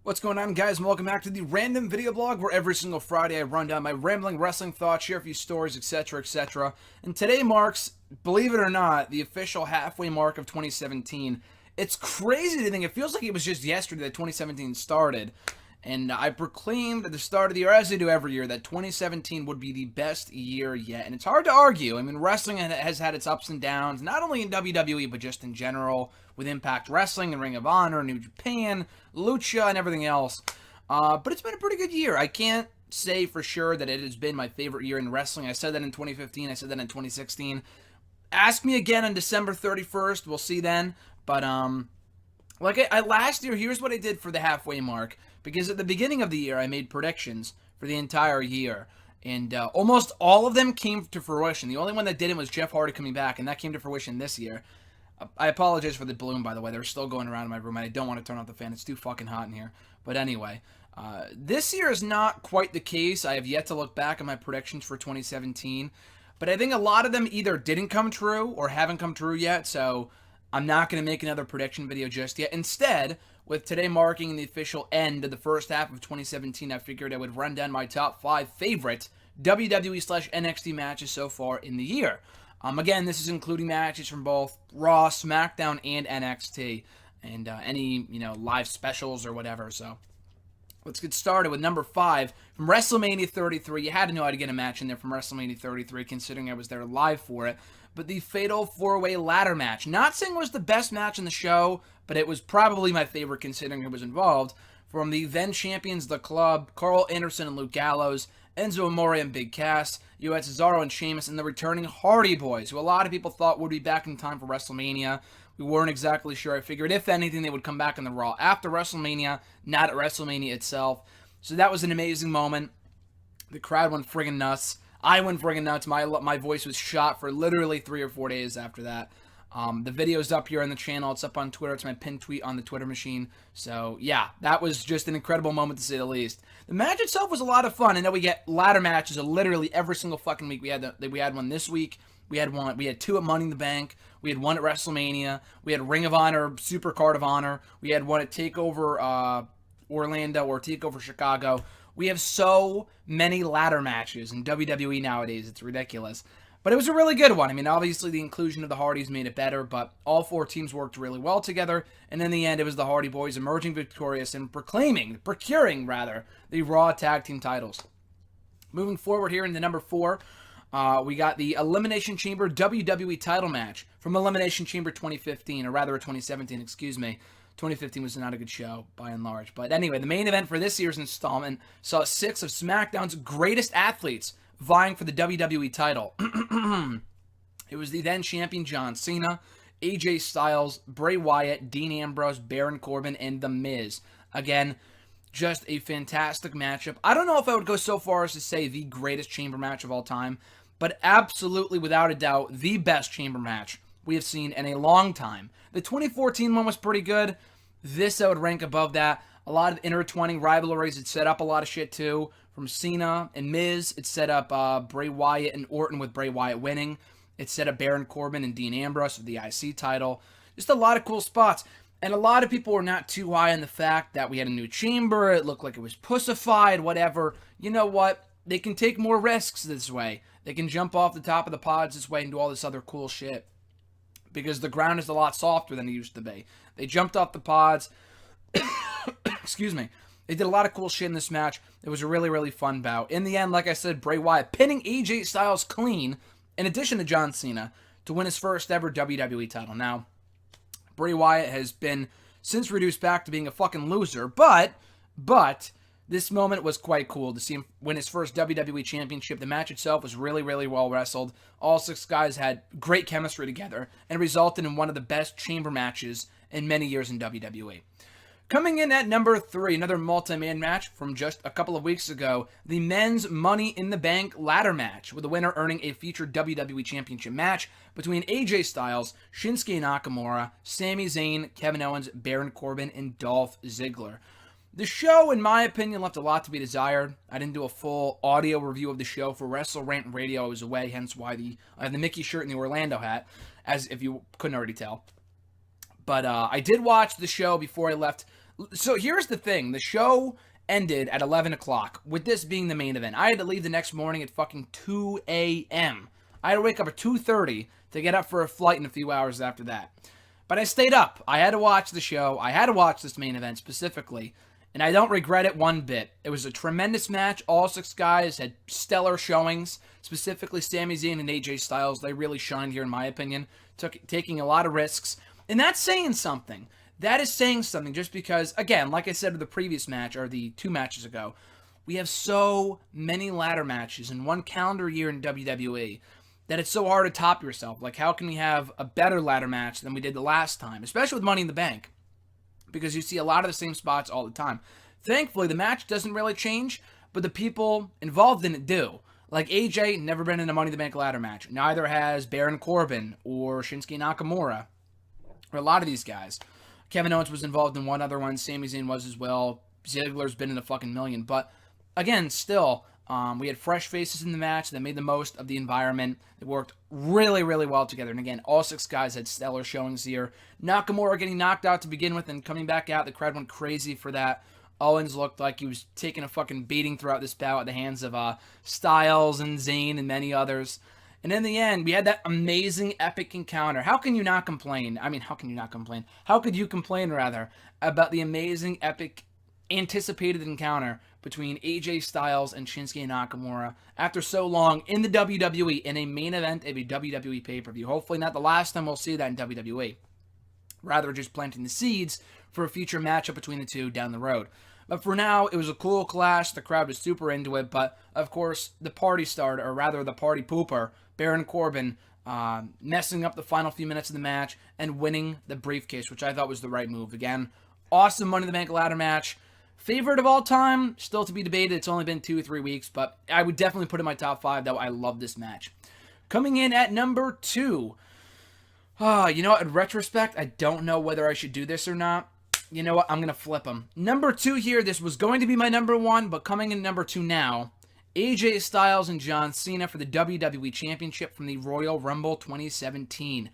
What's going on, guys, and welcome back to the random video blog where every single Friday I run down my rambling wrestling thoughts, share a few stories, etc., etc. And today marks, believe it or not, the official halfway mark of 2017. It's crazy to think, it feels like it was just yesterday that 2017 started. And I proclaimed at the start of the year, as I do every year, that 2017 would be the best year yet. And it's hard to argue. I mean, wrestling has had its ups and downs, not only in WWE, but just in general, with Impact Wrestling and Ring of Honor, New Japan, Lucha, and everything else. But it's been a pretty good year. I can't say for sure that it has been my favorite year in wrestling. I said that in 2015. I said that in 2016. Ask me again on December 31st. We'll see then. But, last year, here's what I did for the halfway mark. Because at the beginning of the year, I made predictions for the entire year. And almost all of them came to fruition. The only one that didn't was Jeff Hardy coming back, and that came to fruition this year. I apologize for the balloon, by the way. They're still going around in my room, and I don't want to turn off the fan. It's too fucking hot in here. But anyway, this year is not quite the case. I have yet to look back at my predictions for 2017. But I think a lot of them either didn't come true or haven't come true yet, so I'm not going to make another prediction video just yet. Instead, with today marking the official end of the first half of 2017, I figured I would run down my top 5 favorite WWE/NXT matches so far in the year. Again, this is including matches from both Raw, SmackDown, and NXT, and any, live specials or whatever. So let's get started with number 5 from WrestleMania 33. You had to know how to get a match in there from WrestleMania 33, considering I was there live for it. But the Fatal 4-Way Ladder match. Not saying it was the best match in the show, but it was probably my favorite considering it was involved. From the then champions, The Club, Carl Anderson and Luke Gallows, Enzo Amore and Big Cass, you had Cesaro and Sheamus, and the returning Hardy Boys, who a lot of people thought would be back in time for WrestleMania. We weren't exactly sure. I figured, if anything, they would come back in the Raw after WrestleMania, not at WrestleMania itself. So that was an amazing moment. The crowd went friggin' nuts. I went friggin' nuts. My voice was shot for literally 3 or 4 days after that. The video's up here on the channel. It's up on Twitter. It's my pinned tweet on the Twitter machine. So, yeah, that was just an incredible moment, to say the least. The match itself was a lot of fun. I know we get ladder matches literally every single fucking week. We had one this week. We had 2 at Money in the Bank. We had 1 at WrestleMania. We had Ring of Honor, Super Card of Honor. We had 1 at TakeOver Orlando or TakeOver Chicago. We have so many ladder matches in WWE nowadays. It's ridiculous. But it was a really good one. I mean, obviously the inclusion of the Hardys made it better, but all 4 teams worked really well together. And in the end, it was the Hardy Boys emerging victorious and procuring, the Raw Tag Team titles. Moving forward here into number 4, we got the Elimination Chamber WWE title match from Elimination Chamber 2015, or rather 2017, excuse me. 2015 was not a good show, by and large. But anyway, the main event for this year's installment saw 6 of SmackDown's greatest athletes vying for the WWE title. It was the then champion John Cena, AJ Styles, Bray Wyatt, Dean Ambrose, Baron Corbin, and The Miz. Again, just a fantastic matchup. I don't know if I would go so far as to say the greatest chamber match of all time, but absolutely, without a doubt, the best chamber match we have seen in a long time. The 2014 one was pretty good. This I would rank above that. A lot of intertwining rivalries. It set up a lot of shit too. From Cena and Miz, it set up Bray Wyatt and Orton, with Bray Wyatt winning. It set up Baron Corbin and Dean Ambrose with the IC title. Just a lot of cool spots. And a lot of people were not too high on the fact that we had a new chamber. It looked like it was pussified, whatever. You know what? They can take more risks this way. They can jump off the top of the pods this way and do all this other cool shit. Because the ground is a lot softer than it used to be. They jumped off the pods. Excuse me. They did a lot of cool shit in this match. It was a really, really fun bout. In the end, like I said, Bray Wyatt pinning AJ Styles clean, in addition to John Cena, to win his first ever WWE title. Now, Bray Wyatt has been since reduced back to being a fucking loser, but this moment was quite cool to see him win his first WWE Championship. The match itself was really, really well wrestled. All 6 guys had great chemistry together, and resulted in one of the best chamber matches in many years in WWE. Coming in at number 3, another multi-man match from just a couple of weeks ago, the men's Money in the Bank ladder match, with the winner earning a featured WWE Championship match between AJ Styles, Shinsuke Nakamura, Sami Zayn, Kevin Owens, Baron Corbin, and Dolph Ziggler. The show, in my opinion, left a lot to be desired. I didn't do a full audio review of the show for Wrestle Rant Radio. I was away, hence why I have the Mickey shirt and the Orlando hat, as if you couldn't already tell. But I did watch the show before I left So here's the thing. The show ended at 11 o'clock, with this being the main event. I had to leave the next morning at fucking 2 a.m. I had to wake up at 2:30 to get up for a flight in a few hours after that. But I stayed up. I had to watch the show. I had to watch this main event specifically. And I don't regret it one bit. It was a tremendous match. All six guys had stellar showings. Specifically, Sami Zayn and AJ Styles. They really shined here, in my opinion. Taking a lot of risks. And that's saying something. That is saying something just because, again, like I said in the previous match, or the 2 matches ago, we have so many ladder matches in one calendar year in WWE that it's so hard to top yourself. Like, how can we have a better ladder match than we did the last time? Especially with Money in the Bank. Because you see a lot of the same spots all the time. Thankfully, the match doesn't really change, but the people involved in it do. Like AJ, never been in a Money in the Bank ladder match. Neither has Baron Corbin or Shinsuke Nakamura, or a lot of these guys. Kevin Owens was involved in one other one. Sami Zayn was as well. Ziggler's been in a fucking million. But again, still, we had fresh faces in the match that made the most of the environment. It worked really, really well together. And again, all 6 guys had stellar showings here. Nakamura getting knocked out to begin with and coming back out. The crowd went crazy for that. Owens looked like he was taking a fucking beating throughout this bout at the hands of Styles and Zayn and many others. And in the end, we had that amazing, epic encounter. How can you not complain? I mean, how can you not complain? How could you complain, rather, about the amazing, epic, anticipated encounter between AJ Styles and Shinsuke Nakamura after so long in the WWE, in a main event of a WWE pay-per-view? Hopefully not the last time we'll see that in WWE. Rather, just planting the seeds for a future matchup between the two down the road. But for now, it was a cool clash. The crowd was super into it. But, of course, the party starter, or rather the party pooper, Baron Corbin, messing up the final few minutes of the match and winning the briefcase, which I thought was the right move. Again, awesome Money in the Bank ladder match. Favorite of all time, still to be debated. It's only been 2 or 3 weeks, but I would definitely put it in my top 5, though. I love this match. Coming in at number 2. You know what? In retrospect, I don't know whether I should do this or not. You know what? I'm going to flip them. Number 2 here, this was going to be my number 1, but coming in number 2 now, AJ Styles and John Cena for the WWE Championship from the Royal Rumble 2017.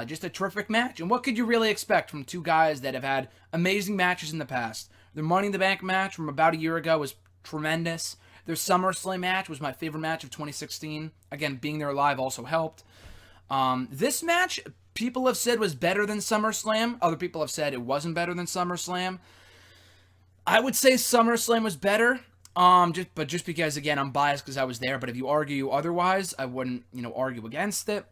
Just a terrific match. And what could you really expect from 2 guys that have had amazing matches in the past? Their Money in the Bank match from about a year ago was tremendous. Their SummerSlam match was my favorite match of 2016. Again, being there live also helped. This match, people have said was better than SummerSlam. Other people have said it wasn't better than SummerSlam. I would say SummerSlam was better. Just because, again, I'm biased because I was there. But if you argue otherwise, I wouldn't, argue against it.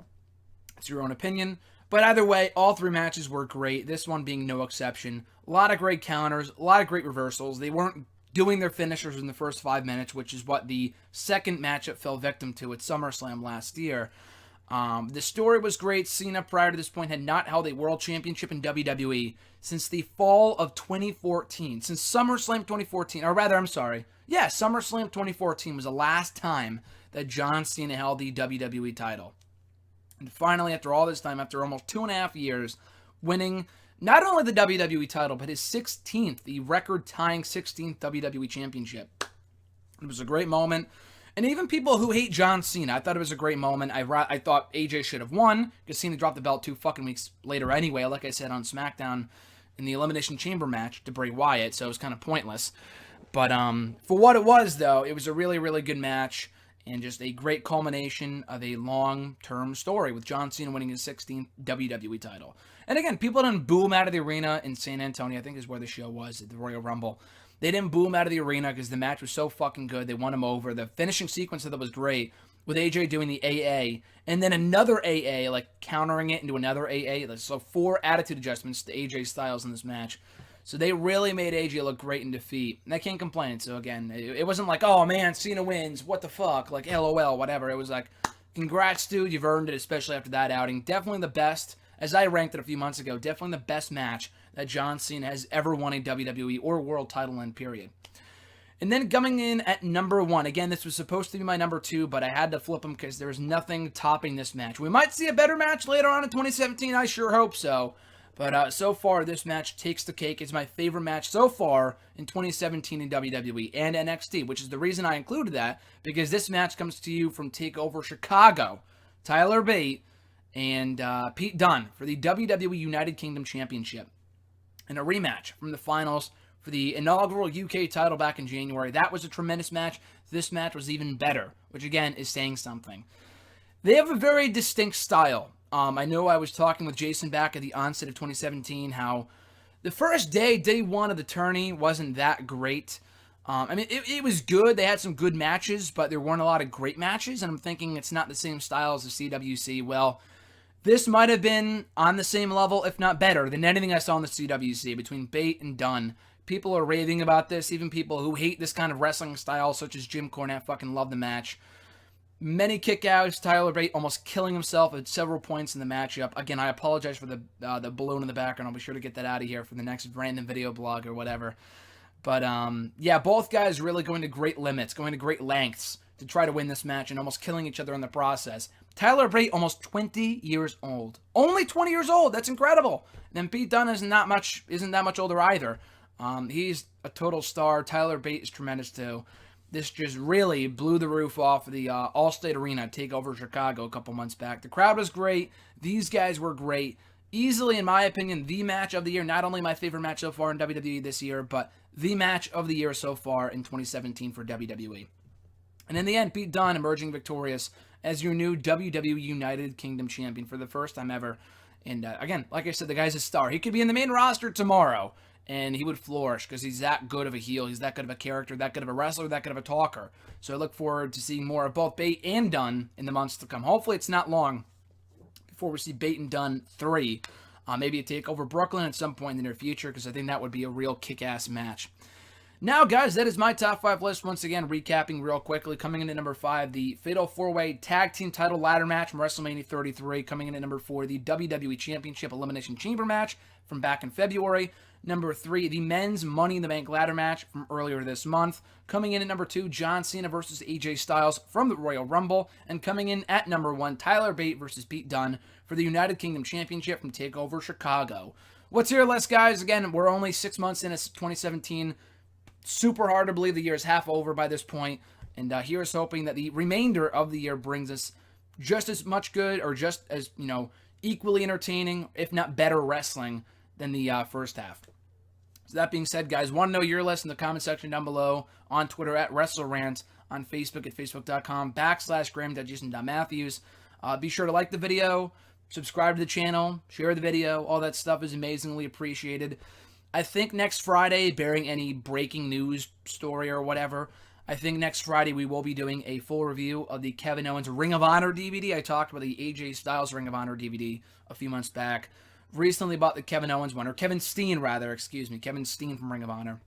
It's your own opinion. But either way, all 3 matches were great. This one being no exception. A lot of great counters, a lot of great reversals. They weren't doing their finishers in the first 5 minutes, which is what the second matchup fell victim to at SummerSlam last year. The story was great. Cena, prior to this point, had not held a world championship in WWE since the fall of 2014. Since SummerSlam 2014, or rather, I'm sorry. Yeah, SummerSlam 2014 was the last time that John Cena held the WWE title. And finally, after all this time, after almost 2.5 years, winning not only the WWE title, but his 16th, the record-tying 16th WWE Championship. It was a great moment. And even people who hate John Cena, I thought it was a great moment. I thought AJ should have won, because Cena dropped the belt 2 fucking weeks later anyway, like I said on SmackDown in the Elimination Chamber match to Bray Wyatt, so it was kind of pointless. But for what it was, though, it was a really, really good match, and just a great culmination of a long-term story with John Cena winning his 16th WWE title. And again, people didn't boo him out of the arena in San Antonio, I think is where the show was, at the Royal Rumble. They didn't boo him out of the arena because the match was so fucking good. They won him over. The finishing sequence of that was great, with AJ doing the AA, and then another AA, like countering it into another AA. So 4 attitude adjustments to AJ Styles in this match. So they really made AJ look great in defeat. And I can't complain. So again, it wasn't like, oh man, Cena wins, what the fuck, like LOL, whatever. It was like, congrats, dude, you've earned it, especially after that outing. Definitely the best, as I ranked it a few months ago, definitely the best match that John Cena has ever won a WWE or world title in, period. And then coming in at number 1, again, this was supposed to be my number 2, but I had to flip them because there's nothing topping this match. We might see a better match later on in 2017, I sure hope so. But so far, this match takes the cake. It's my favorite match so far in 2017 in WWE and NXT, which is the reason I included that, because this match comes to you from TakeOver Chicago. Tyler Bate and Pete Dunne for the WWE United Kingdom Championship. and a rematch from the finals for the inaugural UK title back in January. That was a tremendous match. This match was even better, which again is saying something. They have a very distinct style. I know I was talking with Jason back at the onset of 2017 how the first day one of the tourney wasn't that great. I mean, it was good. They had some good matches, but there weren't a lot of great matches, and I'm thinking it's not the same style as the CWC. Well, this might have been on the same level, if not better, than anything I saw in the CWC between Bate and Dunn. People are raving about this. Even people who hate this kind of wrestling style, such as Jim Cornette, fucking love the match. Many kickouts. Tyler Bate almost killing himself at several points in the matchup. Again, I apologize for the balloon in the background. I'll be sure to get that out of here for the next random video blog or whatever. But, yeah, both guys really going to great limits, going to great lengths to try to win this match and almost killing each other in the process. Tyler Bate, almost 20 years old. Only 20 years old. That's incredible. And then Pete Dunne isn't that much older either. He's a total star. Tyler Bate is tremendous too. This just really blew the roof off of the Allstate Arena TakeOver Chicago a couple months back. The crowd was great. These guys were great. Easily, in my opinion, the match of the year. Not only my favorite match so far in WWE this year, but the match of the year so far in 2017 for WWE. And in the end, Pete Dunne emerging victorious as your new WWE United Kingdom champion for the first time ever. And again, like I said, the guy's a star. He could be in the main roster tomorrow, and he would flourish because he's that good of a heel. He's that good of a character, that good of a wrestler, that good of a talker. So I look forward to seeing more of both Bate and Dunne in the months to come. Hopefully it's not long before we see Bate and Dunne 3. Maybe a TakeOver Brooklyn at some point in the near future, because I think that would be a real kick-ass match. Now, guys, that is my top 5 list. Once again, recapping real quickly. Coming in at number 5, the Fatal 4-Way Tag Team Title Ladder Match from WrestleMania 33. Coming in at number 4, the WWE Championship Elimination Chamber Match from back in February. Number 3, the Men's Money in the Bank Ladder Match from earlier this month. Coming in at number 2, John Cena versus AJ Styles from the Royal Rumble. And coming in at number 1, Tyler Bate versus Pete Dunne for the United Kingdom Championship from TakeOver Chicago. What's your list, guys? Again, we're only 6 months in. It's 2017. Super hard to believe the year is half over by this point. And here's hoping that the remainder of the year brings us just as much good or just as, equally entertaining, if not better wrestling than the first half. So that being said, guys, want to know your list in the comment section down below, on Twitter at WrestleRant, on Facebook at facebook.com/Graham.Jason.Matthews. Be sure to like the video, subscribe to the channel, share the video. All that stuff is amazingly appreciated. I think next Friday, bearing any breaking news story or whatever, I think next Friday we will be doing a full review of the Kevin Owens Ring of Honor DVD. I talked about the AJ Styles Ring of Honor DVD a few months back. Recently bought the Kevin Owens one, or Kevin Steen rather, Kevin Steen from Ring of Honor.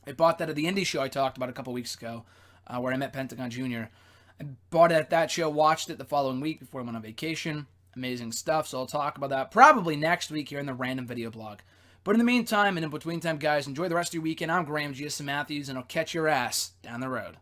I bought that at the indie show I talked about a couple weeks ago, where I met Pentagon Jr. I bought it at that show, watched it the following week before I went on vacation. Amazing stuff, so I'll talk about that probably next week here in the random video blog. But in the meantime, and in between time, guys, enjoy the rest of your weekend. I'm Graham Jason Matthews, and I'll catch your ass down the road.